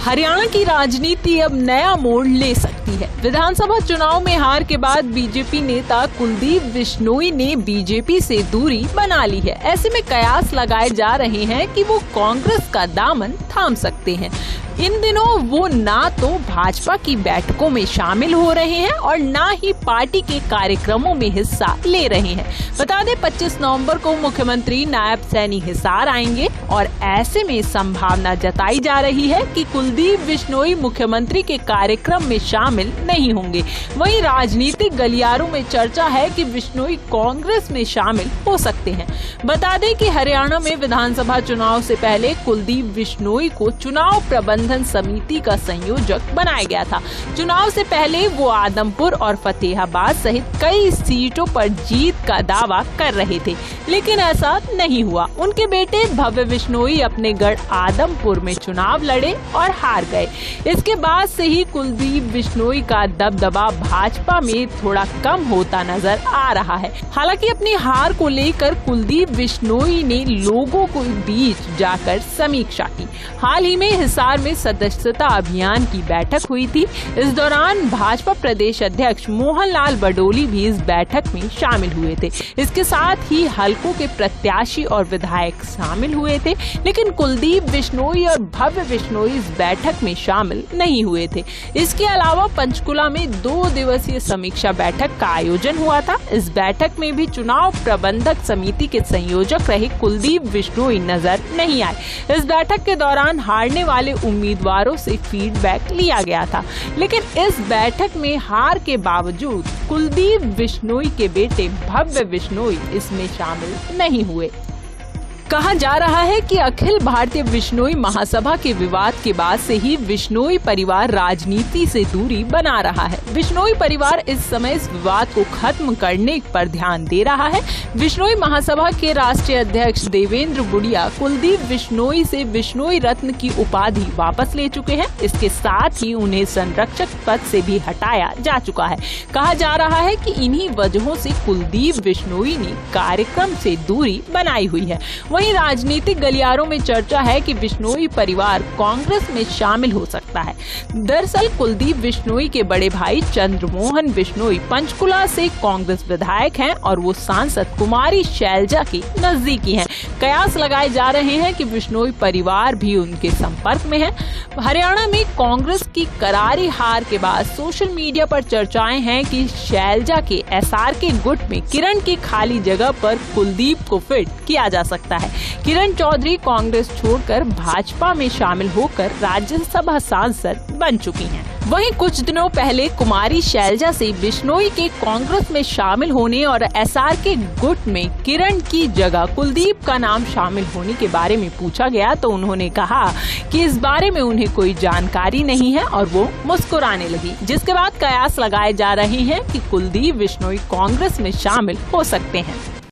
हरियाणा की राजनीति अब नया मोड़ ले सकती है। विधानसभा चुनाव में हार के बाद बीजेपी नेता कुलदीप बिश्नोई ने बीजेपी से दूरी बना ली है। ऐसे में कयास लगाए जा रहे हैं कि वो कांग्रेस का दामन थाम सकते हैं। इन दिनों वो ना तो भाजपा की बैठकों में शामिल हो रहे हैं और ना ही पार्टी के कार्यक्रमों में हिस्सा ले रहे हैं। बता दें 25 नवंबर को मुख्यमंत्री नायब सैनी हिसार आएंगे और ऐसे में संभावना जताई जा रही है कि कुलदीप बिश्नोई मुख्यमंत्री के कार्यक्रम में शामिल नहीं होंगे। वहीं राजनीतिक गलियारों में चर्चा है कि बिश्नोई कांग्रेस में शामिल हो सकते हैं। बता दें कि हरियाणा में विधानसभा चुनाव से पहले कुलदीप बिश्नोई को चुनाव प्रबंधन समिति का संयोजक बनाया गया था। चुनाव से पहले वो आदमपुर और फतेहाबाद सहित कई सीटों पर जीत का दावा कर रहे थे, लेकिन ऐसा नहीं हुआ। उनके बेटे भव्य बिश्नोई अपने गढ़ आदमपुर में चुनाव लड़े और हार गए। इसके बाद से ही कुलदीप बिश्नोई का दबदबा भाजपा में थोड़ा कम होता नजर आ रहा है। हालांकि अपनी हार को लेकर कुलदीप बिश्नोई ने लोगों के बीच जाकर समीक्षा की। हाल ही में हिसार में सदस्यता अभियान की बैठक हुई थी। इस दौरान भाजपा प्रदेश अध्यक्ष मोहन लाल बडोली भी इस बैठक में शामिल हुए थे। इसके साथ ही हलकों के प्रत्याशी और विधायक शामिल हुए थे, लेकिन कुलदीप बिश्नोई और भव्य बिश्नोई इस बैठक में शामिल नहीं हुए थे। इसके अलावा पंचकुला में 2 दिवसीय समीक्षा बैठक का आयोजन हुआ था। इस बैठक में भी चुनाव प्रबंधक समिति के संयोजक रहे कुलदीप बिश्नोई नजर नहीं आए। इस बैठक के दौरान हारने वाले उम्मीदवारों से फीडबैक लिया गया था, लेकिन इस बैठक में हार के बावजूद कुलदीप बिश्नोई के बेटे भव्य बिश्नोई इसमें शामिल नहीं हुए। कहा जा रहा है कि अखिल भारतीय बिश्नोई महासभा के विवाद के बाद से ही बिश्नोई परिवार राजनीति से दूरी बना रहा है। बिश्नोई परिवार इस समय इस विवाद को खत्म करने पर ध्यान दे रहा है। बिश्नोई महासभा के राष्ट्रीय अध्यक्ष देवेंद्र गुड़िया कुलदीप बिश्नोई से बिश्नोई रत्न की उपाधि वापस ले चुके हैं। इसके साथ ही उन्हें संरक्षक पद से भी हटाया जा चुका है। कहा जा रहा है कि इन्हीं वजहों से कुलदीप बिश्नोई ने कार्यक्रम से दूरी बनाई हुई है। वहीं राजनीतिक गलियारों में चर्चा है कि बिश्नोई परिवार कांग्रेस में शामिल हो सकता है। दरअसल कुलदीप बिश्नोई के बड़े भाई चंद्रमोहन बिश्नोई पंचकुला से कांग्रेस विधायक हैं और वो सांसद कुमारी शैलजा की नजदीकी हैं। कयास लगाए जा रहे हैं कि बिश्नोई परिवार भी उनके संपर्क में है। हरियाणा में कांग्रेस की करारी हार के बाद सोशल मीडिया पर चर्चाएं हैं कि शैलजा के एसआर के गुट में किरण की खाली जगह पर कुलदीप को फिट किया जा सकता है। किरण चौधरी कांग्रेस छोड़कर भाजपा में शामिल होकर राज्यसभा सांसद बन चुकी हैं। वहीं कुछ दिनों पहले कुमारी शैलजा से बिश्नोई के कांग्रेस में शामिल होने और एसआर के गुट में किरण की जगह कुलदीप का नाम शामिल होने के बारे में पूछा गया तो उन्होंने कहा कि इस बारे में उन्हें कोई जानकारी नहीं है और वो मुस्कुराने लगी, जिसके बाद कयास लगाए जा रहे हैं कि कुलदीप बिश्नोई कांग्रेस में शामिल हो सकते हैं।